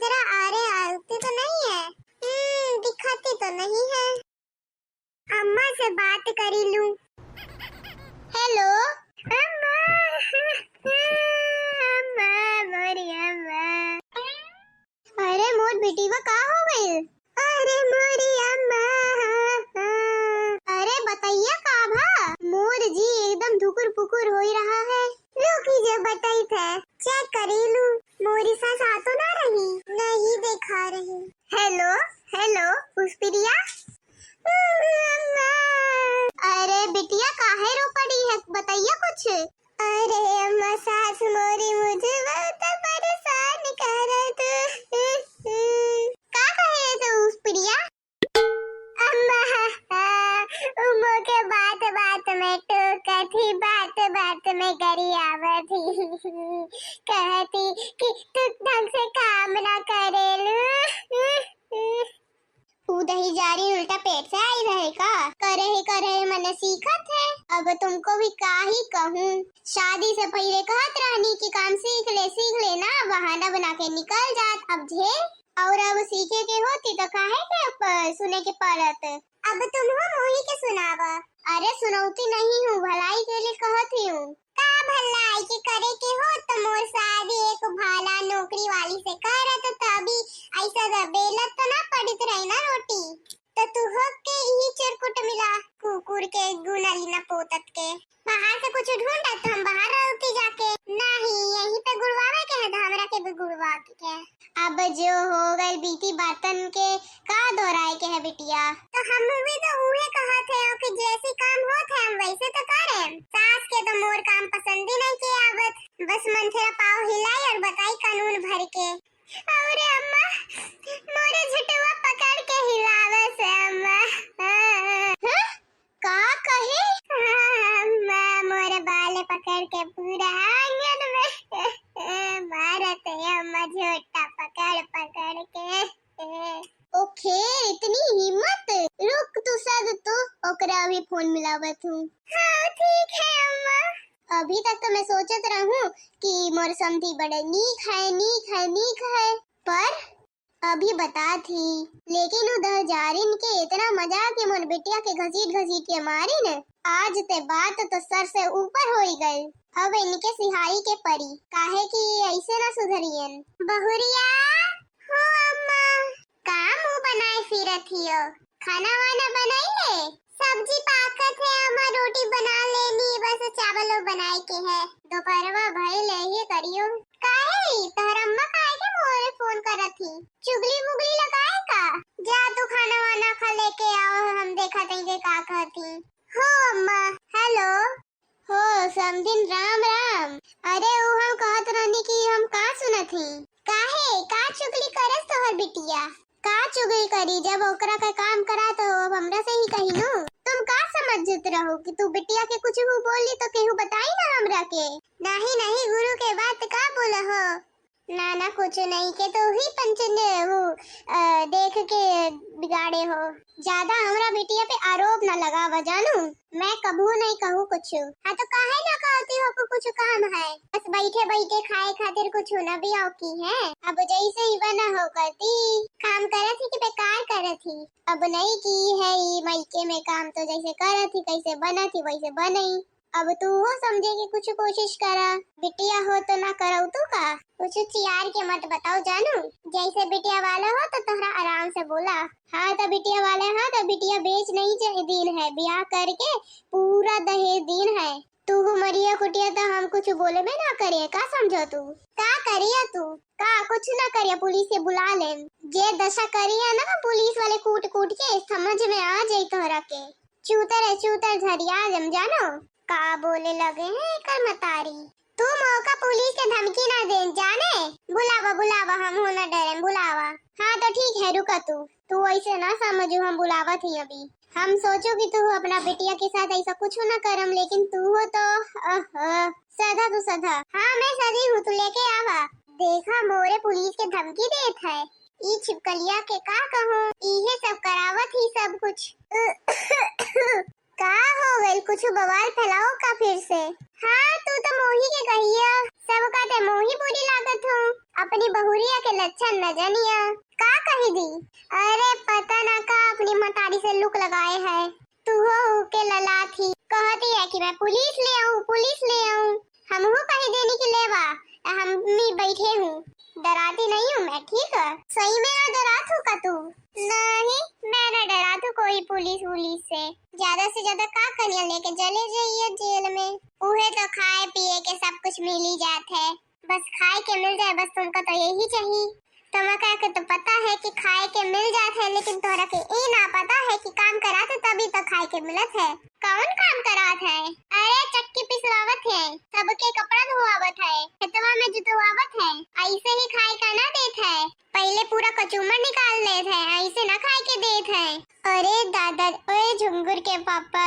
जरा आते तो नहीं है। दिखाती तो नहीं है। अम्मा से बात कर लूं। हेलो अम्मा। अम्मा मोरी अम्मा। अरे मोर बेटी वो कहाँ हो गई? अरे मोरी अम्मा। अरे बताइए का भा? मोर जी एकदम धुकुर पुकुर हो ही रहा है। रुकी जो बताई थे चेक करी लूं। मोरी सास आ तो ना रही? नहीं देखा रही। Hello hello Pushpiya. अरे बिटिया काहे रो पड़ी है बताइए कुछ। अरे अम्मा सास मोरी मुझे बहुत परेशान करत। का कहे थे पुष्पिया? अम्मा उमो के बात में टोकत ही बात में गरी आवत ही कहती कि तू ढंग से काम ना करेलू। उदही जारी उल्टा पेट से आई रहे का? करे मैंने सीखत है। अब तुमको भी का ही कहूँ। शादी से पहले कहत रहनी कि काम सीख ले ना बहाना बना के निकल जात। अब और अब सीखे के होती तो काहे के सुने के पड़त। अब तुम हो मोही के सुनावा। अरे सुनौती नहीं हूँ भलाई के लिए कहती हूँ। का भलाई के करे के हो तो मोर शादी एक भाला नौकरी वाली से करत तभी ऐसा बेलत तो ना पड़त रही ना रोटी। तो तू हो के यही चरकुट मिला कुकुर के गुनाली ना पोतत के। बाहर से कुछ ढूंढत हम बाहर रहती जाके। नहीं यहीं पे गुड़वावे के है धामरा के भी गुड़वा के। अब जो हो गए बीती बर्तन के का दोहराए के है बिटिया। तो हम भी तो उहे कहा थे कि जैसे काम होत है हम वैसे तो करें। सास के तो मोर काम पसंद ही नहीं के आवत। बस मंथरा पाव हिलाई और बताई कानून भर के। अरे अम्मा मोरे झुटवा पकड़ के हिलावे से अम्मा। का कहे? अम्मा मोरे बाल पकड़ के पूरा आंगन में मारत है अम्मा झोटा पकड़ के। ओके इतनी हिम्मत। रुक तू सद तो ओकरा अभी फोन मिलावत हूँ। हाँ ठीक है अम्मा। अभी तक तो मैं सोचत रहूं कि मोर समधी बड़े नीक है पर अभी बता थी। लेकिन उधर जारिन के इतना मजा कि मोर बिटिया के घसीट के मारी न। आज ते बात तो सर से ऊपर हो ही गई। अब इनके सिहाई के परी काहे कि ऐसे ना सुधरियन। बहुरिया हो अम्मा का मुंह बनाए फिरत हियो? खाना वाना बनाई ले? सब्जी पाकत है अम्मा रोटी बना लेनी बस चावल बनाए के है। दोपहरवा भय ले ही करियो। काहे तोहर अम्मा काहे के मोरे फोन करत थी? चुगली मुगली लगाए का? जा तू खाना वाना खा लेके आओ हम देखत हई के का कहती। हो अम्मा हेलो हो समदिन राम। अरे वो हम कहत रहनी कि हम का सुनत ही। काहे का चुगली करस तोहर बिटिया? का चुगली करी जब ओकरा का काम करा तो हमरा से ही कही नु। तुम का समझत रहो कि तू बिटिया के कुछ भी बोली तो केहू बताई ना हमरा के। नहीं गुरु के बात का बोला हो। ना कुछ नहीं के तो ही पंचन हो देख के बिगाड़े हो। ज्यादा हमरा बिटिया पे आरोप ना लगावा जानू। मैं कबू नहीं कहूँ कुछ। हाँ तो काहे ना कहती हो कुछ काम है? बस बैठे खाए खातिर कुछ ना भी आओ की है। अब जैसे ही बना हो करती काम करत थी कि बेकार करत थी। अब नहीं की है मायके में काम तो जैसे करत थी कैसे बना थी वैसे बनई। अब तू हो समझे कि कुछ कोशिश करा। बिटिया हो तो ना कराऊ तू का? कुछ चियार के मत बताओ जानू। जैसे बिटिया वाला हो तो तोहरा आराम से बोला। हाँ तो बिटिया वाले हाँ तो बिटिया बेच नहीं चाहिए दिन है ब्याह करके पूरा दहेज दिन है। तू मरिया कुटिया तो हम कुछ बोले में ना करिए का समझो तू? का करिया तू? का कुछ ना करिया पुलिस से बुला ले। जे दशा करिया ना पुलिस वाले कूट के समझ में आ जाई तोहरा के। चूतर झरिया जम जानो। का बोले लगे हैं कर मतारी। तू मौका पुलिस के धमकी ना दे जाने। बुलावा हम हो ना डरे बुलावा। हाँ तो ठीक है रुका तू ऐसे ना समझो हम बुलावा थी अभी। हम सोचो कि तू अपना बिटिया के साथ ऐसा कुछ ना करम लेकिन तू हो तो सधा। हाँ मैं सदी हूँ तू लेके आवा। देखा मोरे पुलिस के धमकी देत है। ई छिपकलिया के का कहूँ इहे सब करावत ही सब कुछ। का हो गइल, कुछ बवाल फैलाओ का फिर से। हाँ तू तो मोही के कहिया, सब कहते मोही बुरी लागत हूँ, अपनी बहुरिया के लक्षण न जनिया। का कही दी? अरे पता ना का अपनी मतारी से लुक लगाए है। तू हो के लला थी, कहती है कि मैं पुलिस ले आऊं, पुलिस ले आऊं। हमहू कही देने की लेवा, हम भी बैठे हूँ। डराती नहीं हूँ मैं, ठीक है? सही में ना डरात हूँ का तू? नहीं मैं ना डरात हूँ कोई पुलिस वुलिस से। ज्यादा से ज्यादा का कनिया लेके चले जाइए जेल में, उहे तो खाए पिए के सब कुछ मिल ही जात है। बस खाए के मिल जाए, बस तुमको तो यही चाहिए। तुम्हें के तो पता है कि खाए के मिल जात है, लेकिन तोरा के ई ना पता है कि काम करात है तभी तो खाए के मिलत है। कौन काम करात है? अरे चक्की पिसवावत है, सबके कपड़ा धोआवत है, खेतवा में जुतवावत है। ऐसे ही खाए का ना देत है, पहले पूरा कचूमर निकाल लेत है, ऐसे ना खाए के देत है। अरे दादा, ओए झुंगुर के पापा,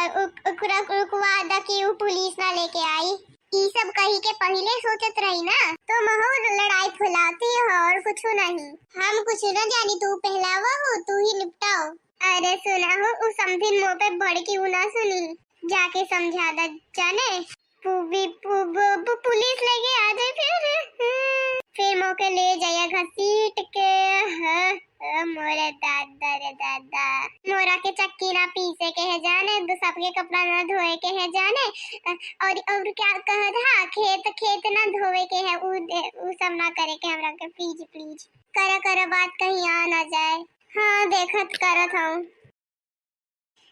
उकरा रुकवा दा कि वो पुलिस ना लेके आई। ई सब कही के पहले सोचत रही ना, तो महू लड़ाई फुलाती हो और कुछ नहीं। हम कुछ न जानी, तू पहलावा हो, तू ही निपटाओ। अरे सुना हो, उस समथिन मुंह पे भड़की ना सुनी, जाके समझा दा जाने। पुलिस लेके आ जाए फिर मौके ले जाया घसीट के। मोरे दादा रे दादा, मोरा के चक्की ना पीसे के है जाने, सबके कपड़ा ना धोए के है जाने, और क्या कह था, खेत ना धोवे के है, उ सब ना करे के हमरा के। प्लीज प्लीज कर बात कहीं आ ना जाए। हाँ देखत करत हूँ।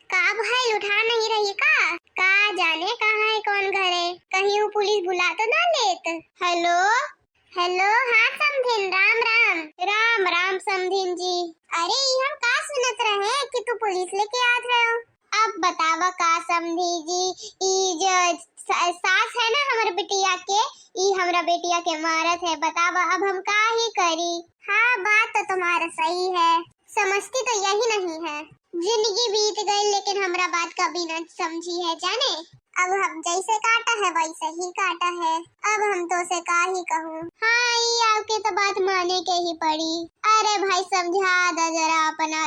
का भाई उठा नहीं रही का जाने कहाँ है कौन घरे, कहीं वो पुलिस बुला तो ना लेत। हेलो हेलो, हाँ समधिन, राम राम। राम राम समधिन जी। अरे हम का सुनत रहे कि तू पुलिस लेके आत रहे हो। अब बतावा का समधी जी, ई जो सास है ना हमारे बिटिया के, ई हमरा बेटिया के मारत है, बतावा अब हम का ही करी। हाँ बात तो तुम्हारा सही है, समझती तो यही नहीं है। जिंदगी बीत गई लेकिन हमरा बात कभी न समझी है जाने। अब हम जैसे काटा है वैसे ही काटा है, अब हम तो से का ही कहूँ। हाँ ये आपके तो बात माने के ही पड़ी। अरे भाई समझा दा जरा अपना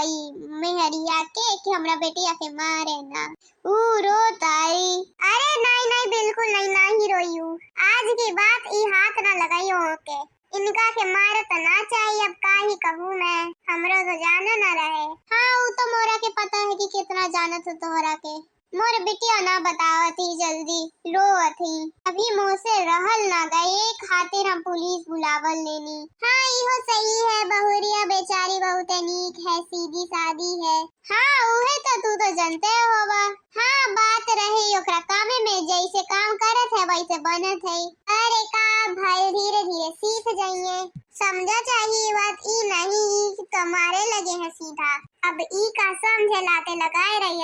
मेहरिया के कि हमरा बेटिया के मारे ना, रो तारी। अरे नहीं नहीं बिल्कुल नहीं, ना ही रोयू। आज की बात ई हाथ ना लगाइयो के, इनका के मारे तो ना चाहिए। अब का ही कहूँ मैं, हमरो तो जाना ना रहे। हाँ वो तो मोरा के पता है कि कितना जानत हो तोहरा के। मोर बिटिया ना बतावती जल्दी, रोवती, अभी मुँह से रहल ना गए, खातिर हम पुलिस बुलावल लेनी। हाँ इहो सही है, बहुरिया बेचारी बहुत नीक है, सीधी सादी है। हाँ उहे तो तू तो जानते होगा। हाँ बात रही ओकरा कामे में, जैसे काम करत है वैसे बनत है। अरे का भाई धीरे धीरे सीख जाइए, समझा चाहिए बात ई नहीं तुम्हारे लगे है सीधा। अब ई का समझे लाते लगाए रही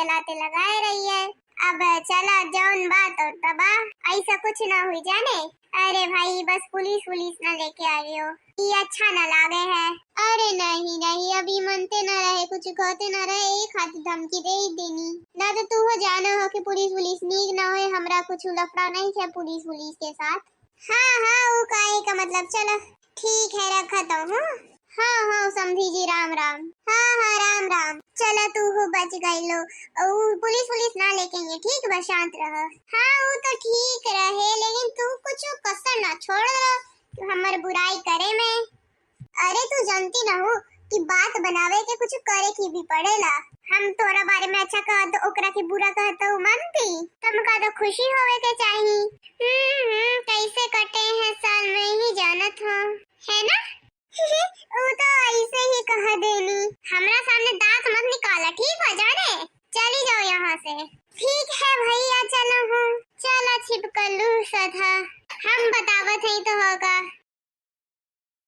है। अब चला जौन बात और तबा, ऐसा कुछ ना हुई जाने। अरे भाई बस पुलिस ना लेके आए हो, ये अच्छा ना लागे है। अरे नहीं नहीं, अभी मनते ना रहे, कुछ कहते ना रहे, एक हाथ धमकी दे ही देनी ना। तो तू हो जाना हो कि पुलिस नीक ना हो, हमरा कुछ लफड़ा नहीं है पुलिस के साथ। हाँ वो काहे का मतलब, चलो ठीक है रखता हूँ। हाँ समझी जी, राम राम। हाँ राम राम। चलो तू हो बच गई लो, पुलिस ना लेके ये ठीक, बस शांत रह। हाँ वो तो ठीक रहे, लेकिन तू कुछ कसर ना छोड़ हमार बुराई करे में। अरे तू जानती ना हो कि बात बनावे के कुछ करे की भी पड़ेला। हम तोरा बारे में अच्छा कह तो ओकरा के बुरा कह तो मानती, तुमका तो खुशी होवे के चाहिए। कैसे कटे हैं साल में ही जानत हो, है ना? वो तो ऐसे ही कह देनी, हमरा सामने दांत मत निकाला, ठीक हो जाने, चली जाओ यहाँ से। ठीक है भैया चलो हूँ, चलो छिपकलू सधा, हम बतावत है तो होगा।